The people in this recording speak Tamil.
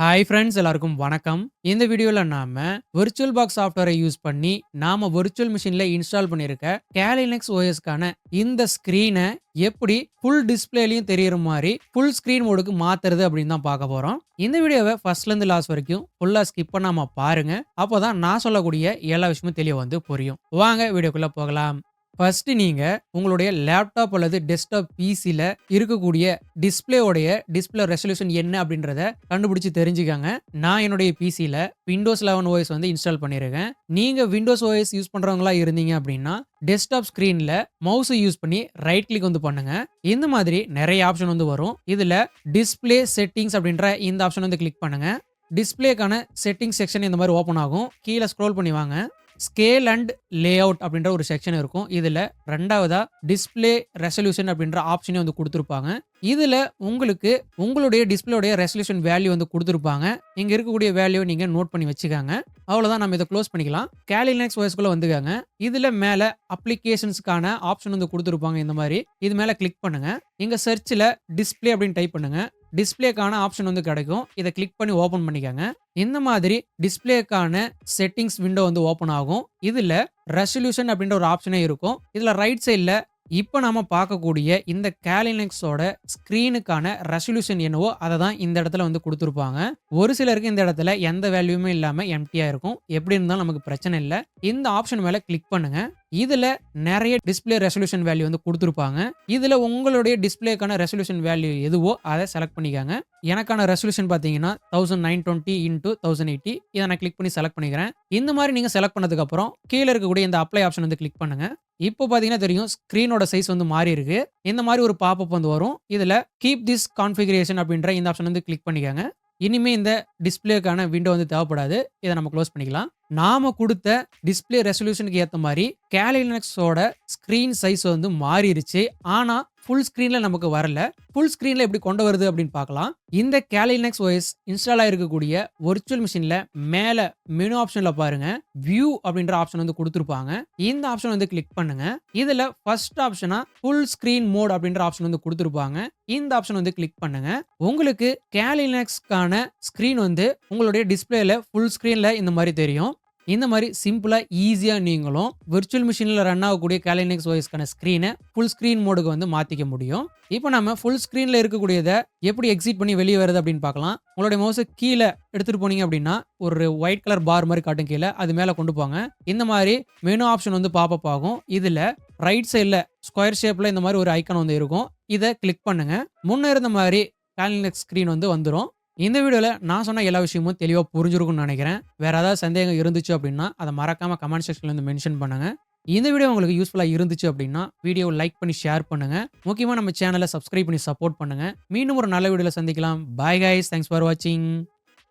ஹாய் ஃப்ரெண்ட்ஸ், எல்லாருக்கும் வணக்கம். இந்த வீடியோல நாம விர்ச்சுவல் பாக்ஸ் சாஃப்ட்வேரை யூஸ் பண்ணி நாம விர்ச்சுவல் மிஷின்ல இன்ஸ்டால் பண்ணியிருக்க Kali Linux OSக்கான இந்த ஸ்கிரீனை எப்படி ஃபுல் டிஸ்பிளேலையும் தெரியுற மாதிரி ஃபுல் ஸ்கிரீன் மோடுக்கு மாத்துறது அப்படின்னு தான் பார்க்க போறோம். இந்த வீடியோவை ஃபர்ஸ்ட்ல இருந்து லாஸ்ட் வரைக்கும் ஃபுல்லா ஸ்கிப் பண்ணாம பாருங்க. அப்போதான் நான் சொல்லக்கூடிய எல்லா விஷயமும் தெளிவா புரியும். வாங்க வீடியோக்குள்ள போகலாம். ஃபர்ஸ்ட் நீங்க உங்களுடைய லேப்டாப் அல்லது டெஸ்க்டாப் பிசில இருக்கக்கூடிய டிஸ்ப்ளே ரெசல்யூஷன் என்ன அப்படின்றத கண்டுபிடிச்சு தெரிஞ்சுக்கங்க. நான் என்னுடைய பிசில விண்டோஸ் 11 OS இன்ஸ்டால் பண்ணியிருக்கேன். நீங்க விண்டோஸ் OS யூஸ் பண்றவங்களா இருந்தீங்க அப்படின்னா டெஸ்க்டாப் ஸ்கிரீன்ல மவுஸை யூஸ் பண்ணி ரைட் கிளிக் பண்ணுங்க. இந்த மாதிரி நிறைய ஆப்ஷன் வரும். இதுல டிஸ்ப்ளே செட்டிங்ஸ் அப்படின்ற இந்த ஆப்ஷன் கிளிக் பண்ணுங்க. டிஸ்ப்ளேக்கான செட்டிங் செக்ஷன் இந்த மாதிரி ஓப்பன் ஆகும். கீழே ஸ்க்ரோல் பண்ணி வாங்க. ஸ்கேல் அண்ட் லேஅவுட் அப்படின்ற ஒரு செக்ஷன் இருக்கும். இதுல ரெண்டாவதா டிஸ்ப்ளே ரெசல்யூஷன் அப்படின்ற ஆப்ஷனே கொடுத்துருப்பாங்க. இதுல உங்களுக்கு உங்களுடைய டிஸ்பிளேடைய ரெசல்யூஷன் வேல்யூ கொடுத்துருப்பாங்க. இங்க இருக்கக்கூடிய வேல்யூ நீங்க நோட் பண்ணி வச்சுக்காங்க. அவ்வளவுதான், நம்ம இதை க்ளோஸ் பண்ணிக்கலாம். Kali Linux OS குள்ள வந்துக்காங்க. இதுல மேல அப்ளிகேஷன்ஸ்க்கான ஆப்ஷன் கொடுத்துருப்பாங்க. இந்த மாதிரி இது மேல கிளிக் பண்ணுங்க. இங்க சர்ச்ல டிஸ்ப்ளே அப்படின்னு டைப் பண்ணுங்க. டிஸ்ப்ளேக்கான ஆப்ஷன் கிடைக்கும். இதை கிளிக் பண்ணி ஓபன் பண்ணிக்கங்க. இந்த மாதிரி டிஸ்ப்ளேக்கான செட்டிங்ஸ் விண்டோ ஓபன் ஆகும். இதுல ரெசல்யூஷன் அப்படின்ற ஒரு ஆப்ஷனே இருக்கும். இதுல ரைட் சைட்ல இப்போ நாம பார்க்கக்கூடிய இந்த Kali Linux-ஓட ஸ்கிரீனுக்கான ரெசல்யூஷன் என்னவோ அதை தான் இந்த இடத்துல கொடுத்துருப்பாங்க. ஒரு சிலருக்கு இந்த இடத்துல எந்த வேல்யூமே இல்லாம எம்டியா இருக்கும். எப்படி இருந்தாலும் நமக்கு பிரச்சனை இல்லை. இந்த ஆப்ஷன் மேல கிளிக் பண்ணுங்க. இதுல நிறைய டிஸ்ப்ளே ரெசல்யூஷன் வேல்யூ கொடுத்துருப்பாங்க. இதுல உங்களுடைய டிஸ்ப்ளேக்கான ரெசல்யூஷன் வேல்யூ எதுவோ அதை செலக்ட் பண்ணிக்கங்க. எனக்கான ரெசல்யூஷன் பார்த்தீங்கன்னா 1920 x 1080. இதை நான் கிளிக் பண்ணி செலக்ட் பண்ணிக்கிறேன். இந்த மாதிரி நீங்க செலக்ட் பண்ணதுக்கு அப்புறம் கீழே இருக்கக்கூடிய இந்த அப்ளை ஆப்ஷன் கிளிக் பண்ணுங்க. இப்போ பாத்தீங்கன்னா தெரியும் ஸ்கிரீனோட சைஸ் மாறி இருக்கு. இந்த மாதிரி ஒரு பாப்அப் வரும். இதுல கீப் திஸ் கான்ஃபிகரேஷன் அப்படின்ற இந்த ஆப்ஷன் கிளிக் பண்ணிக்கங்க. இனிமே இந்த டிஸ்ப்ளேக்கான விண்டோ தேவைப்படாது. இதை நம்ம க்ளோஸ் பண்ணிக்கலாம். நாம கொடுத்த டிஸ்ப்ளே ரெசல்யூஷனுக்கு ஏற்ற மாதிரி Kali Linux-ஓட ஸ்கிரீன் சைஸ் மாறிடுச்சு. ஆனா ஃபுல் ஸ்கிரீன்ல நமக்கு வரல. ஃபுல் ஸ்கிரீன்ல எப்படி கொண்டு வருது அப்படின்னு பார்க்கலாம். இந்த Kali Linux OS இன்ஸ்டால் ஆயிருக்கக்கூடிய விர்ச்சுவல் மிஷின்ல மேல மெனு ஆப்ஷன்ல பாருங்க, வியூ அப்படின்ற ஆப்ஷன் கொடுத்துருப்பாங்க. இந்த ஆப்ஷன் கிளிக் பண்ணுங்க. இதுல ஃபர்ஸ்ட் ஆப்ஷனா ஃபுல் ஸ்கிரீன் மோட் அப்படின்ற ஆப்ஷன் கொடுத்துருப்பாங்க. இந்த ஆப்ஷன் கிளிக் பண்ணுங்க. உங்களுக்கு Kali Linux-க்கான ஸ்கிரீன் உங்களுடைய டிஸ்பிளேல ஃபுல் ஸ்கிரீன்ல இந்த மாதிரி தெரியும். இந்த மாதிரி சிம்பிளா ஈஸியா நீங்களும் விர்ச்சுவல் மிஷின்ல ரன் ஆகக்கூடிய Kali Linux OS-க்கான ஸ்கிரீனை ஃபுல் ஸ்கிரீன் மோடுக்கு மாத்திக்க முடியும். இப்போ நம்ம ஃபுல் ஸ்கிரீன்ல இருக்கக்கூடியதை எப்படி எக்ஸிட் பண்ணி வெளியே வருது அப்படின்னு பார்க்கலாம். உங்களுடைய மவுஸை கீழே எடுத்துட்டு போனீங்க அப்படின்னா ஒரு ஒயிட் கலர் பார் மாதிரி காட்டும். கீழே அது மேல கொண்டு போங்க. இந்த மாதிரி மெனு ஆப்ஷன் பாப்அப் ஆகும். இதுல ரைட் சைட்ல ஸ்கொயர் ஷேப்ல இந்த மாதிரி ஒரு ஐக்கான் இருக்கும். இதை கிளிக் பண்ணுங்க. முன்ன இருந்த மாதிரி Kali Linux ஸ்கிரீன் வந்துரும். இந்த வீடியோல நான் சொன்ன எல்லா விஷயமும் தெளிவா புரிஞ்சிருக்கும்னு நினைக்கிறேன். வேற ஏதாவது சந்தேகம் இருந்துச்சு அப்படின்னா அதை மறக்காம கமெண்ட் செக்ஷன்ல மென்ஷன் பண்ணுங்க. இந்த வீடியோ உங்களுக்கு யூஸ்ஃபுல்லா இருந்துச்சு அப்படின்னா வீடியோவை லைக் பண்ணி ஷேர் பண்ணுங்க. முக்கியமா நம்ம சேனலை சப்ஸ்கிரைப் பண்ணி சப்போர்ட் பண்ணுங்க. மீண்டும் ஒரு நல்ல வீடியோல சந்திக்கலாம். பாய் கைஸ், தேங்க்ஸ் ஃபார் வாட்சிங்.